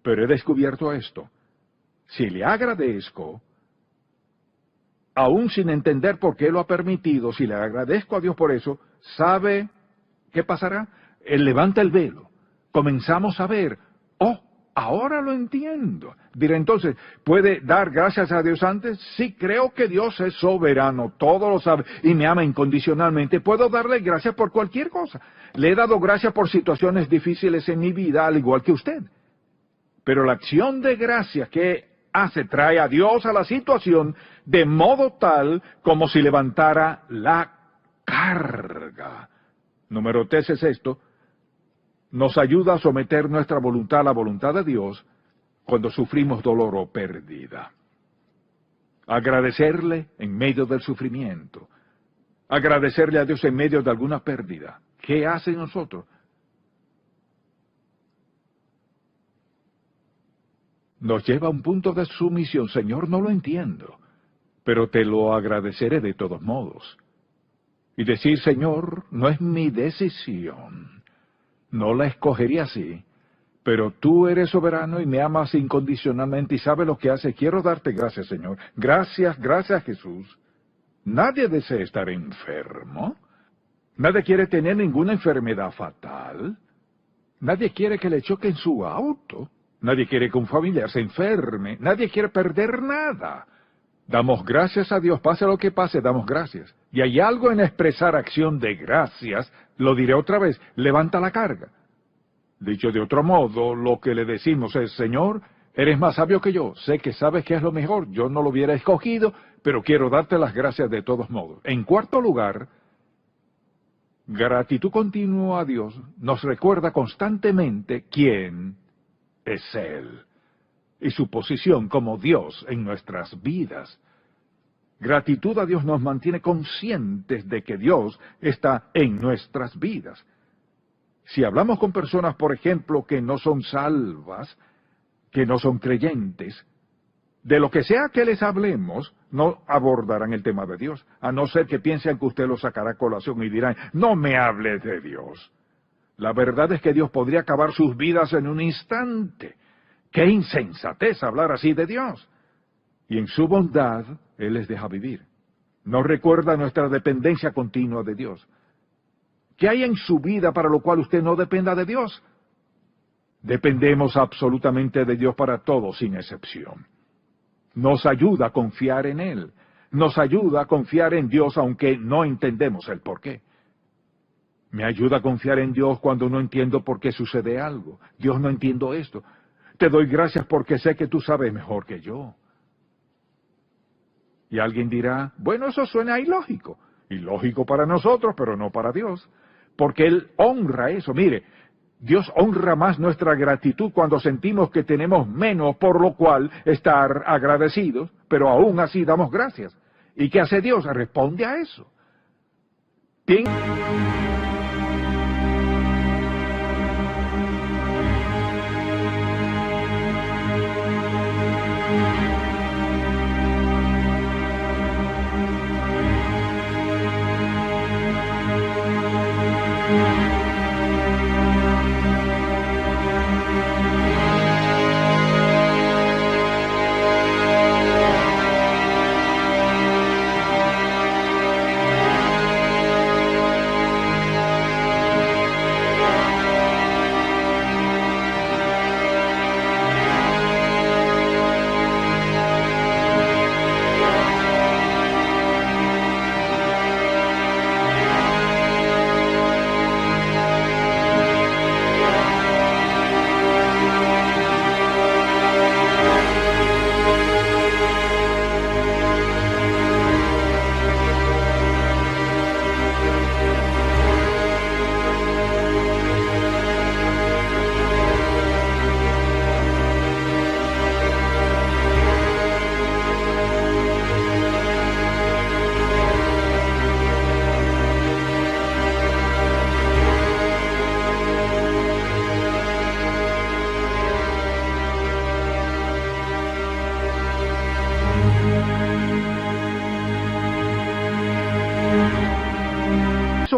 pero he descubierto esto. Si le agradezco, aún sin entender por qué lo ha permitido, si le agradezco a Dios por eso, ¿sabe qué pasará? Él levanta el velo. Comenzamos a ver, oh, ahora lo entiendo. Diré entonces, ¿puede dar gracias a Dios antes? Sí, creo que Dios es soberano, todo lo sabe y me ama incondicionalmente. Puedo darle gracias por cualquier cosa. Le he dado gracias por situaciones difíciles en mi vida, al igual que usted. Pero la acción de gracias que hace trae a Dios a la situación de modo tal como si levantara la carga. Número 3 es esto. Nos ayuda a someter nuestra voluntad a la voluntad de Dios cuando sufrimos dolor o pérdida. Agradecerle en medio del sufrimiento. Agradecerle a Dios en medio de alguna pérdida. ¿Qué hace nosotros? Nos lleva a un punto de sumisión. Señor, no lo entiendo, pero te lo agradeceré de todos modos. Y decir, Señor, no es mi decisión. No la escogería así, pero tú eres soberano y me amas incondicionalmente y sabes lo que haces. Quiero darte gracias, Señor. Gracias, gracias, Jesús. Nadie desea estar enfermo. Nadie quiere tener ninguna enfermedad fatal. Nadie quiere que le choquen su auto. Nadie quiere que un familiar se enferme. Nadie quiere perder nada. Damos gracias a Dios, pase lo que pase, damos gracias. Y hay algo en expresar acción de gracias, lo diré otra vez, levanta la carga. Dicho de otro modo, lo que le decimos es, Señor, eres más sabio que yo, sé que sabes que es lo mejor, yo no lo hubiera escogido, pero quiero darte las gracias de todos modos. En cuarto lugar, gratitud continua a Dios nos recuerda constantemente quién es Él y su posición como Dios en nuestras vidas. Gratitud a Dios nos mantiene conscientes de que Dios está en nuestras vidas. Si hablamos con personas, por ejemplo, que no son salvas, que no son creyentes, de lo que sea que les hablemos, no abordarán el tema de Dios, a no ser que piensen que usted lo sacará a colación y dirán, no me hable de Dios. La verdad es que Dios podría acabar sus vidas en un instante. ¡Qué insensatez hablar así de Dios! Y en su bondad, Él les deja vivir. Nos recuerda nuestra dependencia continua de Dios. ¿Qué hay en su vida para lo cual usted no dependa de Dios? Dependemos absolutamente de Dios para todo, sin excepción. Nos ayuda a confiar en Él. Nos ayuda a confiar en Dios aunque no entendemos el porqué. Me ayuda a confiar en Dios cuando no entiendo por qué sucede algo. Dios, no entiendo esto. Te doy gracias porque sé que tú sabes mejor que yo. Y alguien dirá, bueno, eso suena ilógico. Ilógico para nosotros, pero no para Dios. Porque Él honra eso. Mire, Dios honra más nuestra gratitud cuando sentimos que tenemos menos por lo cual estar agradecidos, pero aún así damos gracias. ¿Y qué hace Dios? Responde a eso.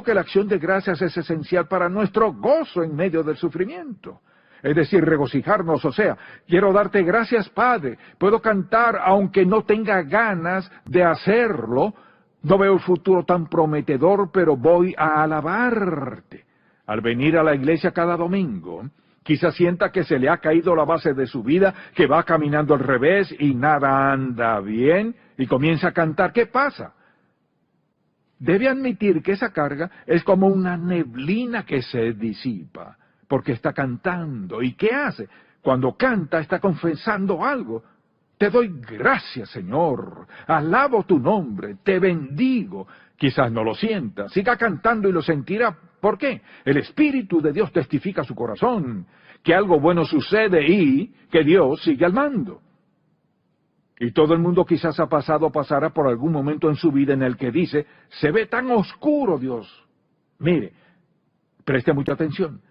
que la acción de gracias es esencial para nuestro gozo en medio del sufrimiento. Es decir, regocijarnos, o sea, quiero darte gracias, Padre. Puedo cantar aunque no tenga ganas de hacerlo. No veo el futuro tan prometedor, pero voy a alabarte. Al venir a la iglesia cada domingo, quizás sienta que se le ha caído la base de su vida, que va caminando al revés y nada anda bien, y comienza a cantar. ¿Qué pasa? Debe admitir que esa carga es como una neblina que se disipa, porque está cantando. ¿Y qué hace? Cuando canta está confesando algo. Te doy gracias, Señor, alabo tu nombre, te bendigo. Quizás no lo sienta, siga cantando y lo sentirá. ¿Por qué? El Espíritu de Dios testifica a su corazón que algo bueno sucede y que Dios sigue al mando. Y todo el mundo quizás ha pasado o pasará por algún momento en su vida en el que dice, se ve tan oscuro, Dios. Mire, preste mucha atención.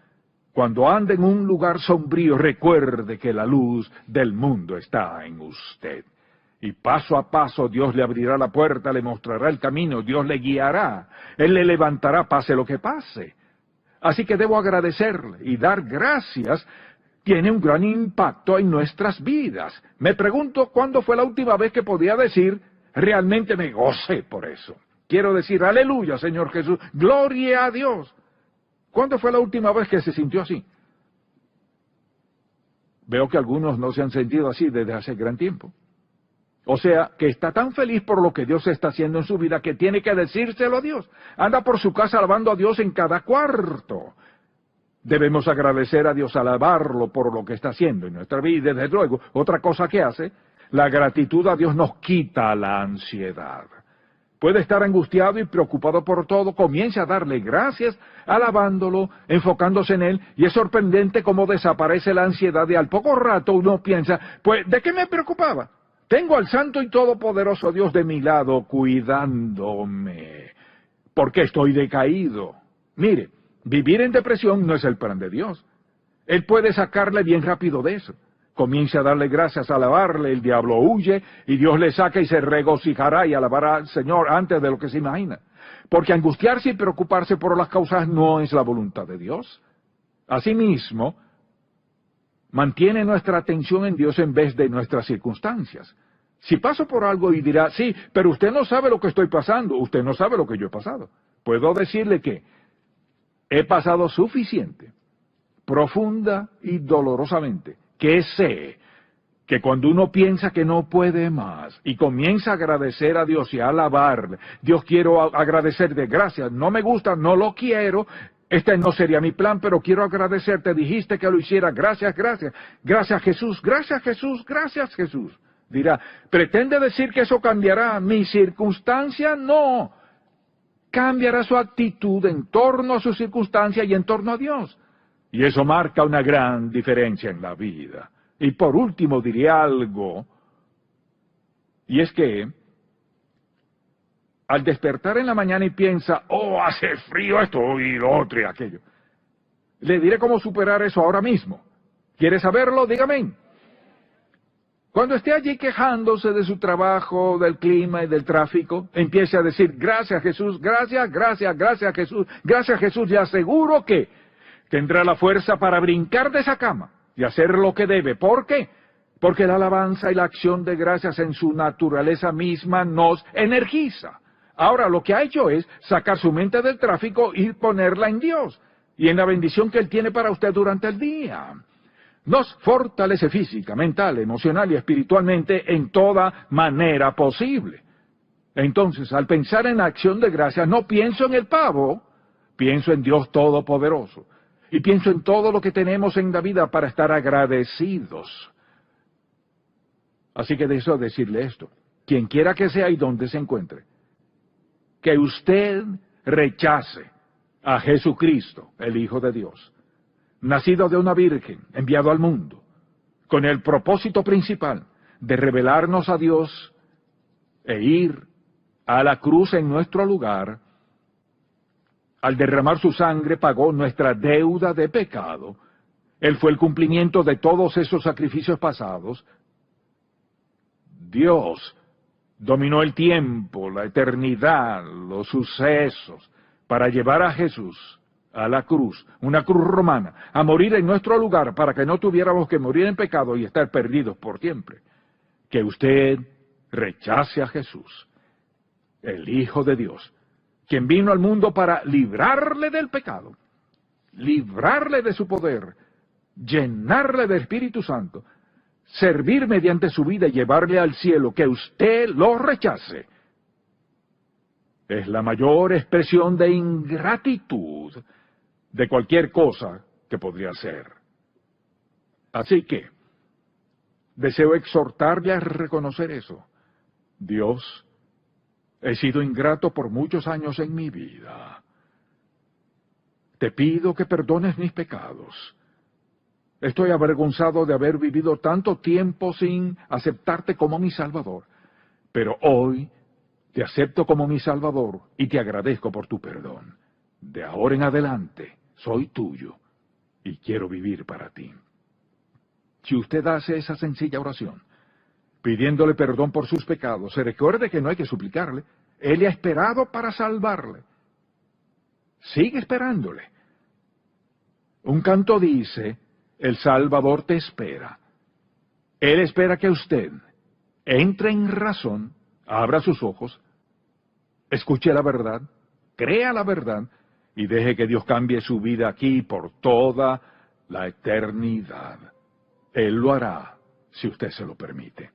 Cuando ande en un lugar sombrío, recuerde que la luz del mundo está en usted. Y paso a paso Dios le abrirá la puerta, le mostrará el camino, Dios le guiará, Él le levantará pase lo que pase. Así que debo agradecerle y dar gracias. Tiene un gran impacto en nuestras vidas. Me pregunto cuándo fue la última vez que podía decir, realmente me gocé por eso. Quiero decir, aleluya, Señor Jesús, gloria a Dios. ¿Cuándo fue la última vez que se sintió así? Veo que algunos no se han sentido así desde hace gran tiempo. O sea, que está tan feliz por lo que Dios está haciendo en su vida que tiene que decírselo a Dios. Anda por su casa alabando a Dios en cada cuarto. Debemos agradecer a Dios, alabarlo por lo que está haciendo en nuestra vida. Y desde luego, otra cosa que hace, la gratitud a Dios nos quita la ansiedad. Puede estar angustiado y preocupado por todo, comience a darle gracias, alabándolo, enfocándose en Él, y es sorprendente cómo desaparece la ansiedad y al poco rato uno piensa, pues, ¿de qué me preocupaba? Tengo al Santo y Todopoderoso Dios de mi lado cuidándome. ¿Por qué estoy decaído? Mire, vivir en depresión no es el plan de Dios. Él puede sacarle bien rápido de eso. Comience a darle gracias, a alabarle, el diablo huye, y Dios le saca y se regocijará y alabará al Señor antes de lo que se imagina. Porque angustiarse y preocuparse por las causas no es la voluntad de Dios. Asimismo, mantiene nuestra atención en Dios en vez de nuestras circunstancias. Si paso por algo y dirá, sí, pero usted no sabe lo que estoy pasando, usted no sabe lo que yo he pasado. Puedo decirle que he pasado suficiente, profunda y dolorosamente, que sé que cuando uno piensa que no puede más y comienza a agradecer a Dios y a alabarle, Dios, quiero agradecer de gracias, no me gusta, no lo quiero, este no sería mi plan, pero quiero agradecerte, dijiste que lo hiciera, gracias, gracias, gracias Jesús, gracias Jesús, gracias Jesús. Dirá, ¿pretende decir que eso cambiará mi circunstancia? No, cambiará su actitud en torno a su circunstancia y en torno a Dios. Y eso marca una gran diferencia en la vida. Y por último diré algo, y es que al despertar en la mañana y piensa, oh, hace frío esto y lo otro y aquello, le diré cómo superar eso ahora mismo. ¿Quiere saberlo? Dígame. Cuando esté allí quejándose de su trabajo, del clima y del tráfico, empiece a decir, gracias Jesús, gracias, gracias, gracias Jesús, gracias Jesús, y aseguro que tendrá la fuerza para brincar de esa cama y hacer lo que debe. ¿Por qué? Porque la alabanza y la acción de gracias en su naturaleza misma nos energiza. Ahora lo que ha hecho es sacar su mente del tráfico y ponerla en Dios y en la bendición que Él tiene para usted durante el día. Nos fortalece física, mental, emocional y espiritualmente en toda manera posible. Entonces, al pensar en acción de gracias, no pienso en el pavo, pienso en Dios Todopoderoso. Y pienso en todo lo que tenemos en la vida para estar agradecidos. Así que deseo decirle esto, quien quiera que sea y donde se encuentre, que usted rechace a Jesucristo, el Hijo de Dios, nacido de una virgen, enviado al mundo, con el propósito principal de revelarnos a Dios e ir a la cruz en nuestro lugar. Al derramar su sangre pagó nuestra deuda de pecado. Él fue el cumplimiento de todos esos sacrificios pasados. Dios dominó el tiempo, la eternidad, los sucesos, para llevar a Jesús a la cruz, una cruz romana, a morir en nuestro lugar para que no tuviéramos que morir en pecado y estar perdidos por siempre. Que usted rechace a Jesús, el Hijo de Dios, quien vino al mundo para librarle del pecado, librarle de su poder, llenarle del Espíritu Santo, servir mediante su vida y llevarle al cielo. Que usted lo rechace es la mayor expresión de ingratitud de cualquier cosa que podría ser. Así que deseo exhortarle a reconocer eso. Dios, he sido ingrato por muchos años en mi vida. Te pido que perdones mis pecados. Estoy avergonzado de haber vivido tanto tiempo sin aceptarte como mi Salvador. Pero hoy te acepto como mi Salvador y te agradezco por tu perdón. De ahora en adelante soy tuyo y quiero vivir para ti. Si usted hace esa sencilla oración, pidiéndole perdón por sus pecados, se recuerde que no hay que suplicarle. Él ha esperado para salvarle. Sigue esperándole. Un canto dice, el Salvador te espera. Él espera que usted entre en razón, abra sus ojos, escuche la verdad, crea la verdad y deje que Dios cambie su vida aquí por toda la eternidad. Él lo hará si usted se lo permite.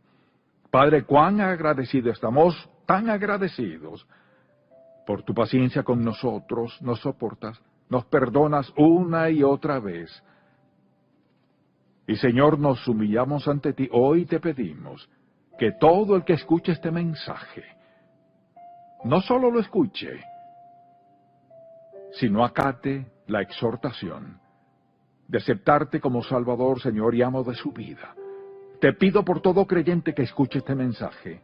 Padre, cuán agradecidos estamos, tan agradecidos por tu paciencia con nosotros, nos soportas, nos perdonas una y otra vez. Y Señor, nos humillamos ante ti. Hoy te pedimos que todo el que escuche este mensaje, no solo lo escuche, sino acate la exhortación de aceptarte como Salvador, Señor y amo de su vida. Te pido por todo creyente que escuche este mensaje,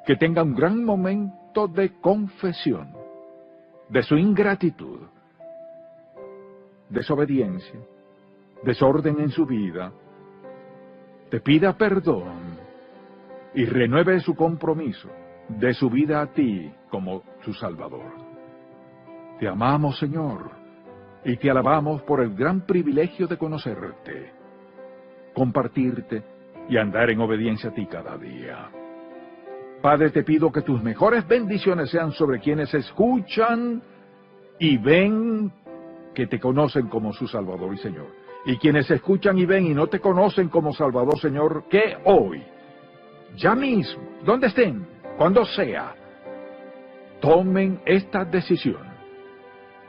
que tenga un gran momento de confesión de su ingratitud, desobediencia, desorden en su vida, te pida perdón y renueve su compromiso de su vida a ti como su Salvador. Te amamos, Señor, y te alabamos por el gran privilegio de conocerte, compartirte y andar en obediencia a ti cada día. Padre, te pido que tus mejores bendiciones sean sobre quienes escuchan y ven que te conocen como su Salvador y Señor. Y quienes escuchan y ven y no te conocen como Salvador, Señor, que hoy, ya mismo, donde estén, cuando sea, tomen esta decisión,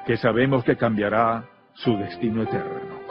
que sabemos que cambiará su destino eterno.